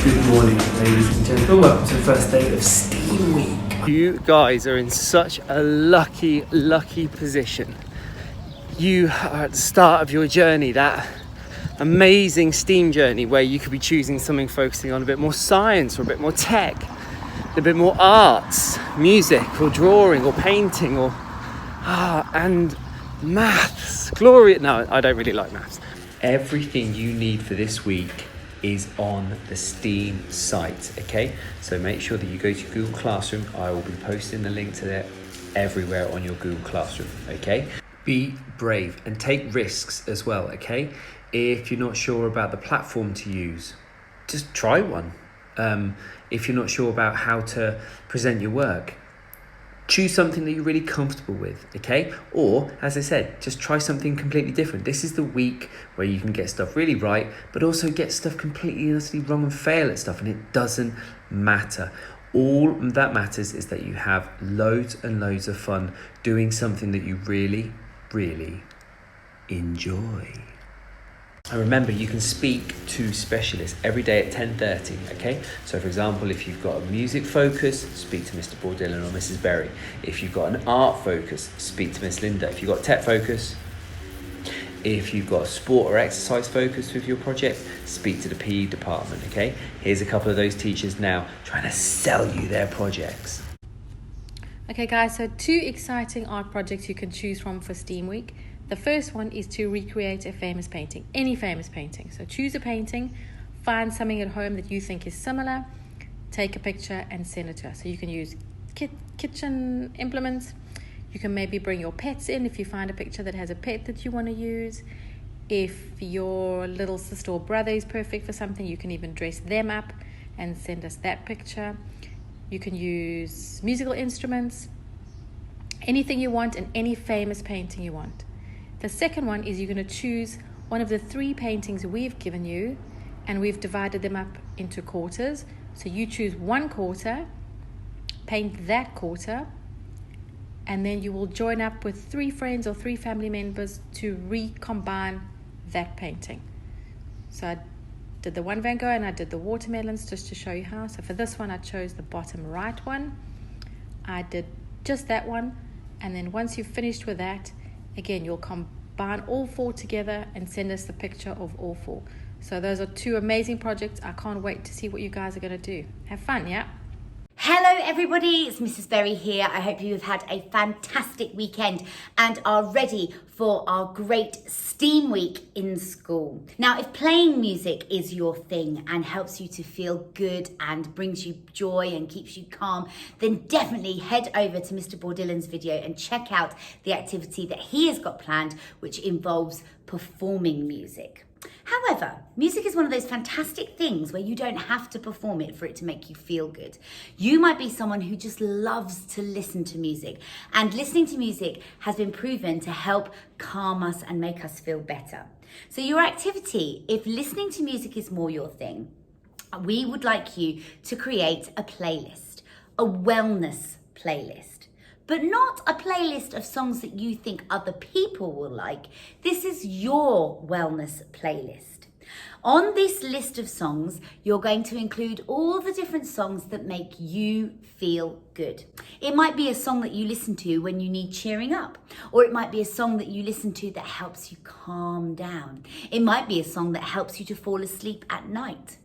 Good morning, ladies and gentlemen. Welcome to the first day of STEAM Week. You guys are in such a lucky position. You are at the start of your journey, that amazing STEAM journey where you could be choosing something focusing on a bit more science or a bit more tech, a bit more arts, music or drawing or painting or and maths. Glorious. No, I don't really like maths. Everything you need for this week is on the STEAM site, okay? So make sure that you go to Google Classroom. I will be posting the link to that everywhere on your Google Classroom, okay? Be brave and take risks as well, okay? If you're not sure about the platform to use, just try one. If you're not sure about how to present your work, choose something that you're really comfortable with, okay? Or, as I said, just try something completely different. This is the week where you can get stuff really right, but also get stuff completely and utterly wrong and fail at stuff, and it doesn't matter. All that matters is that you have loads and loads of fun doing something that you really enjoy. And remember, you can speak to specialists every day at 10:30, okay? So for example, if you've got a music focus, speak to Mr. Bordillon or Mrs. Berry. If you've got an art focus, speak to Miss Linda. If you've got tech focus, if you've got a sport or exercise focus with your project, speak to the PE department, okay? Here's a couple of those teachers now trying to sell you their projects. Okay guys, so 2 exciting art projects you can choose from for STEAM Week. The first one is to recreate a famous painting, any famous painting. So choose a painting, find something at home that you think is similar, take a picture and send it to us. So you can use kitchen implements. You can maybe bring your pets in if you find a picture that has a pet that you want to use. If your little sister or brother is perfect for something, you can even dress them up and send us that picture. You can use musical instruments, anything you want and any famous painting you want. The second one is you're going to choose one of the 3 paintings we've given you, and we've divided them up into quarters. So you choose 1 quarter, paint that quarter, and then you will join up with 3 friends or 3 family members to recombine that painting. So I did the one Van Gogh and I did the watermelons just to show you how. So for this one, I chose the bottom right one. I did just that one, and then once you've finished with that, again, you'll combine all 4 together and send us the picture of all 4. So those are 2 amazing projects. I can't wait to see what you guys are going to do. Have fun, yeah? Hello everybody, it's Mrs. Berry here. I hope you have had a fantastic weekend and are ready for our great STEAM week in school. Now, if playing music is your thing and helps you to feel good and brings you joy and keeps you calm, then definitely head over to Mr. Bordillon's video and check out the activity that he has got planned, which involves performing music. However, music is one of those fantastic things where you don't have to perform it for it to make you feel good. You might be someone who just loves to listen to music, and listening to music has been proven to help calm us and make us feel better. So your activity, if listening to music is more your thing, we would like you to create a playlist, a wellness playlist. But not a playlist of songs that you think other people will like. This is your wellness playlist. On this list of songs, you're going to include all the different songs that make you feel good. It might be a song that you listen to when you need cheering up, or it might be a song that you listen to that helps you calm down. It might be a song that helps you to fall asleep at night.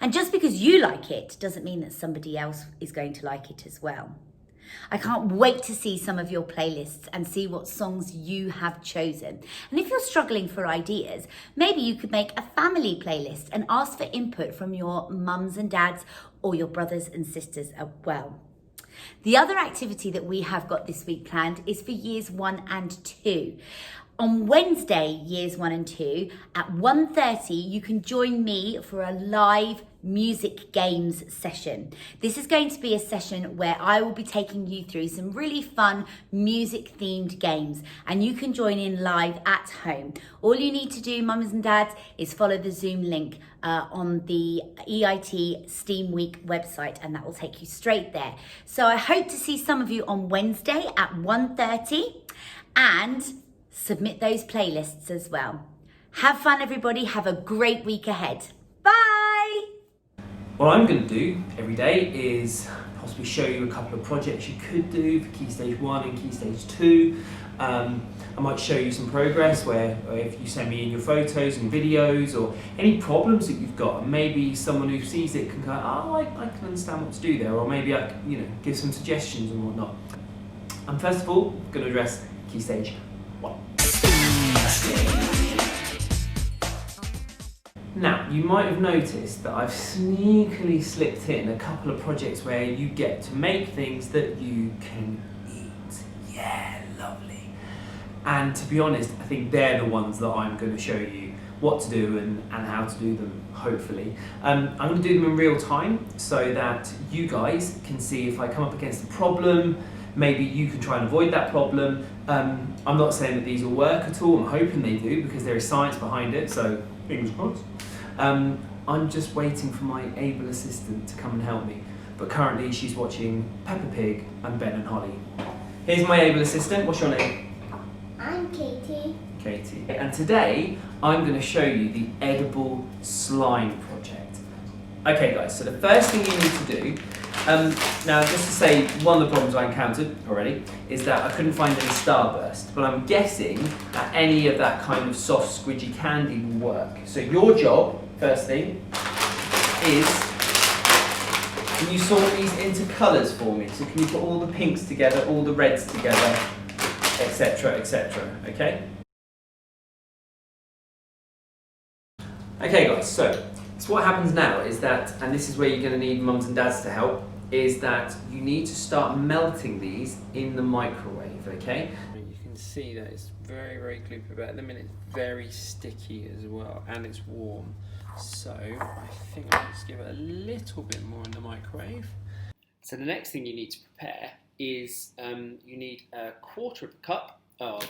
And just because you like it doesn't mean that somebody else is going to like it as well. I can't wait to see some of your playlists and see what songs you have chosen. And if you're struggling for ideas, maybe you could make a family playlist and ask for input from your mums and dads or your brothers and sisters as well. The other activity that we have got this week planned is for years 1 and 2. On Wednesday, years 1 and 2, at 1:30, you can join me for a live music games session. This is going to be a session where I will be taking you through some really fun music themed games, and you can join in live at home. All you need to do, mums and dads, is follow the Zoom link on the EIT STEAM Week website, and that will take you straight there. So I hope to see some of you on Wednesday at 1:30, and submit those playlists as well. Have fun, everybody. Have a great week ahead. Bye. What I'm going to do every day is possibly show you a couple of projects you could do for Key Stage 1 and Key Stage 2. I might show you some progress where if you send me in your photos and videos or any problems that you've got, and maybe someone who sees it can go, oh, I can understand what to do there, or maybe I can, give some suggestions and whatnot. I'm first of all going to address Key Stage 1. Now, you might have noticed that I've sneakily slipped in a couple of projects where you get to make things that you can eat. Yeah, lovely. And to be honest, I think they're the ones that I'm going to show you what to do and how to do them, hopefully. I'm going to do them in real time so that you guys can see if I come up against a problem, maybe you can try and avoid that problem. I'm not saying that these will work at all, I'm hoping they do because there is science behind it, so fingers crossed. I'm just waiting for my able assistant to come and help me, but currently she's watching Peppa Pig and Ben and Holly. Here's my able assistant. What's your name? I'm Katie. Katie. And today I'm going to show you the edible slime project. Okay guys, so the first thing you need to do, now just to say one of the problems I encountered already is that I couldn't find any Starburst, but I'm guessing that any of that kind of soft squidgy candy will work. So your job, first thing, is can you sort these into colours for me? So can you put all the pinks together, all the reds together, etc, etc, okay? Okay guys, so what happens now is that, and this is where you're going to need mums and dads to help, is that you need to start melting these in the microwave, okay? You can see that it's very, very gloopy, but at the minute it's very sticky as well, and it's warm. So I think I'll just give it a little bit more in the microwave. So the next thing you need to prepare is you need a 1/4 cup of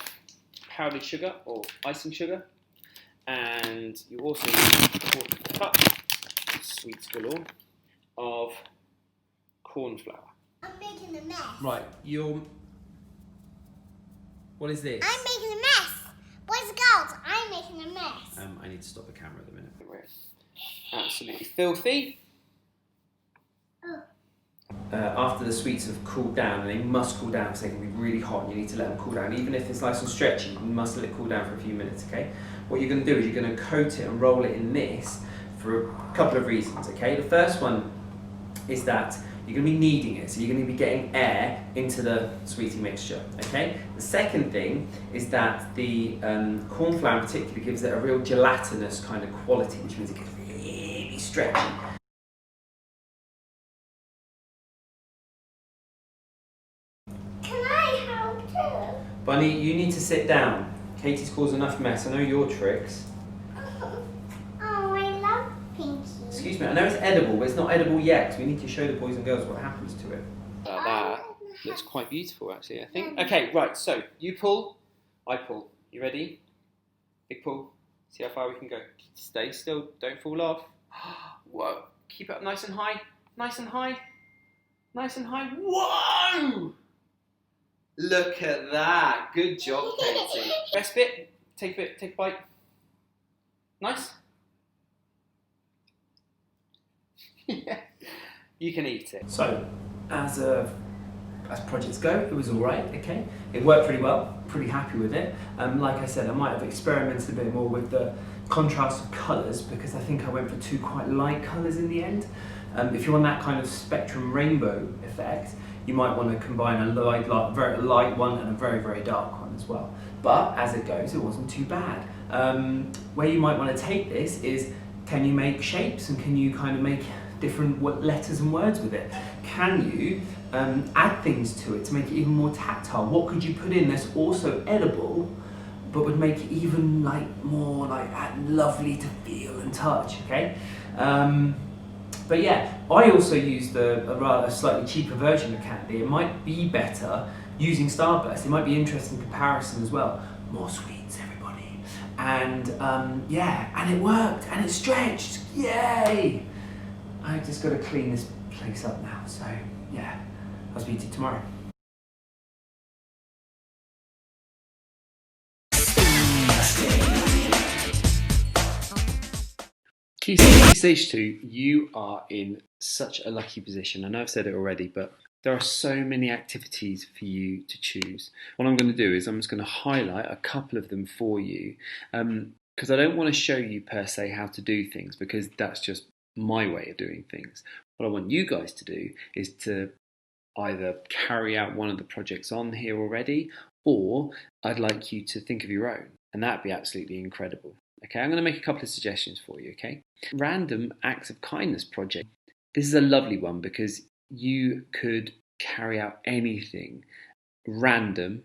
powdered sugar or icing sugar, and you also need a 1/4 cup, sweets galore, of corn flour. I'm making a mess. Right, what is this? I'm making a mess. Boys and girls, I'm making a mess. I need to stop the camera at the minute. We're absolutely filthy. After the sweets have cooled down, and they must cool down because they can be really hot, and you need to let them cool down. Even if it's nice and stretchy, you must let it cool down for a few minutes, okay? What you're going to do is you're going to coat it and roll it in this for a couple of reasons, okay? The first one is that you're going to be kneading it, so you're going to be getting air into the sweetie mixture, okay? The second thing is that the corn flour in particular gives it a real gelatinous kind of quality, which means it gets really stretchy. Can I help too? Bunny, you need to sit down. Katie's caused enough mess. I know your tricks. Oh, I love Pinky. Excuse me, I know it's edible, but it's not edible yet, because we need to show the boys and girls what happens to it. That looks quite beautiful actually, I think. Okay, right, so you pull, I pull. You ready? Big pull. See how far we can go. Stay still, don't fall off. Whoa, keep it up nice and high, nice and high, nice and high. Whoa! Look at that. Good job, Katie. Rest bit, take a bite. Nice. Yeah, you can eat it. So, as projects go, it was all right, okay? It worked pretty well, pretty happy with it. Like I said, I might have experimented a bit more with the contrast of colours because I think I went for 2 quite light colours in the end. If you want that kind of spectrum rainbow effect, you might want to combine a very light one and a very, very dark one as well. But as it goes, it wasn't too bad. Where you might want to take this is, can you make shapes and can you kind of make different letters and words with it? Can you add things to it to make it even more tactile? What could you put in that's also edible, but would make it even more lovely to feel and touch, okay? But yeah, I also used a rather slightly cheaper version of candy. It might be better using Starburst. It might be interesting comparison as well. More sweets, everybody. And yeah, and it worked, and it stretched, yay! I just got to clean this place up now, so yeah, I'll speak to you tomorrow. Key stage 2, you are in such a lucky position. I know I've said it already, but there are so many activities for you to choose. What I'm going to do is I'm just going to highlight a couple of them for you, because I don't want to show you per se how to do things, because that's just my way of doing things. What I want you guys to do is to either carry out one of the projects on here already, or I'd like you to think of your own, and that'd be absolutely incredible. Okay, I'm going to make a couple of suggestions for you, okay? Random acts of kindness project. This is a lovely one because you could carry out anything random,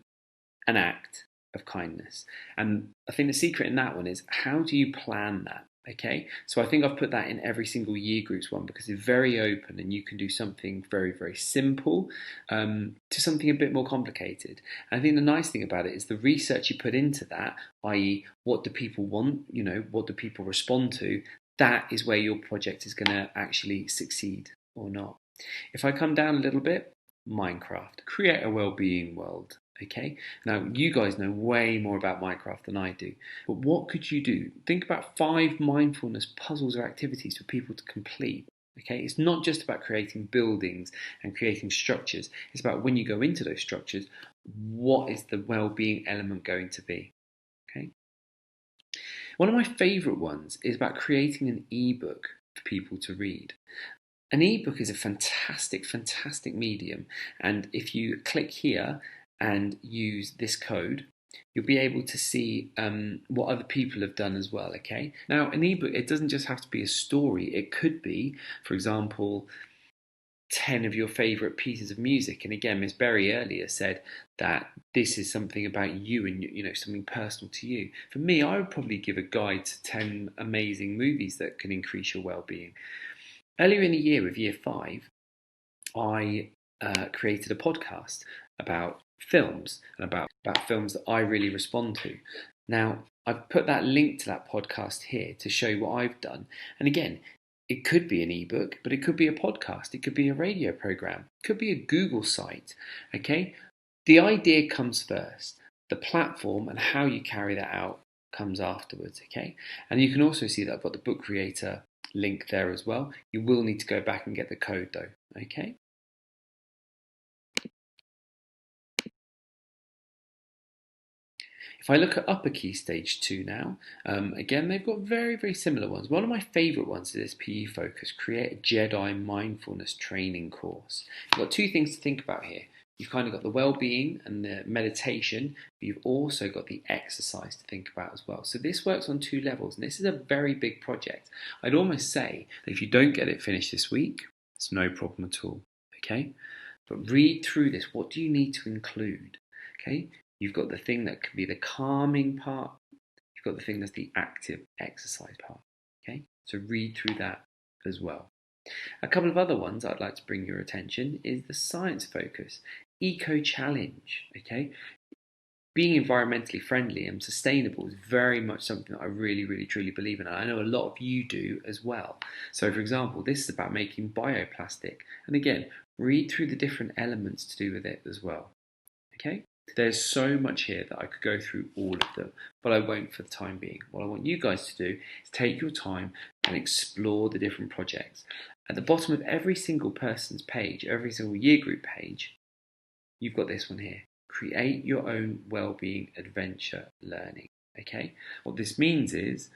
an act of kindness. And I think the secret in that one is, how do you plan that? Okay, so I think I've put that in every single year groups one because it's very open and you can do something very, very simple to something a bit more complicated. And I think the nice thing about it is the research you put into that, i.e. what do people want, you know, what do people respond to, that is where your project is going to actually succeed or not. If I come down a little bit, Minecraft, create a well-being world. Okay, now you guys know way more about Minecraft than I do, but what could you do? Think about 5 mindfulness puzzles or activities for people to complete. Okay, it's not just about creating buildings and creating structures, it's about when you go into those structures, what is the well-being element going to be? Okay, one of my favourite ones is about creating an ebook for people to read. An ebook is a fantastic, fantastic medium, and if you click here and use this code, you'll be able to see what other people have done as well, okay? Now, an ebook, it doesn't just have to be a story. It could be, for example, 10 of your favourite pieces of music. And again, Miss Berry earlier said that this is something about you and, you know, something personal to you. For me, I would probably give a guide to 10 amazing movies that can increase your well-being. Earlier in the year with year 5, I created a podcast about films and about films that I really respond to. Now, I've put that link to that podcast here to show you what I've done. And again, it could be an ebook, but it could be a podcast, it could be a radio program, it could be a Google site, okay? The idea comes first. The platform and how you carry that out comes afterwards, okay? And you can also see that I've got the book creator link there as well. You will need to go back and get the code though, okay? If I look at upper key stage 2 now, again, they've got very, very similar ones. One of my favourite ones is PE Focus, create a Jedi mindfulness training course. You've got 2 things to think about here. You've kind of got the well-being and the meditation, but you've also got the exercise to think about as well. So this works on 2 levels, and this is a very big project. I'd almost say that if you don't get it finished this week, it's no problem at all, okay? But read through this. What do you need to include, okay? You've got the thing that can be the calming part. You've got the thing that's the active exercise part, okay? So read through that as well. A couple of other ones I'd like to bring your attention is the science focus, eco challenge, okay? Being environmentally friendly and sustainable is very much something that I really, really, truly believe in. And I know a lot of you do as well. So for example, this is about making bioplastic. And again, read through the different elements to do with it as well, okay? There's so much here that I could go through all of them, but I won't for the time being. What I want you guys to do is take your time and explore the different projects. At the bottom of every single person's page, every single year group page, you've got this one here. Create your own well-being adventure learning, okay? What this means is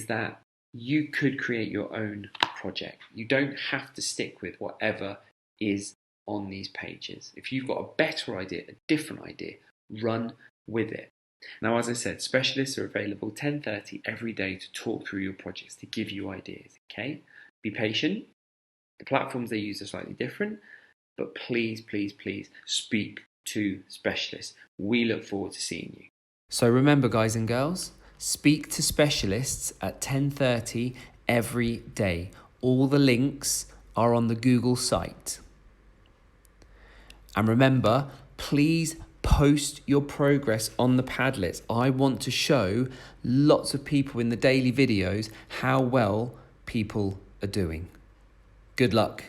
that you could create your own project. You don't have to stick with whatever is on these pages. If you've got a better idea, a different idea, run with it. Now, as I said, specialists are available 10:30 every day to talk through your projects, to give you ideas, okay? Be patient. The platforms they use are slightly different, but please, please, please speak to specialists. We look forward to seeing you. So remember, guys and girls, speak to specialists at 10:30 every day. All the links are on the Google site. And remember, please post your progress on the Padlets. I want to show lots of people in the daily videos how well people are doing. Good luck.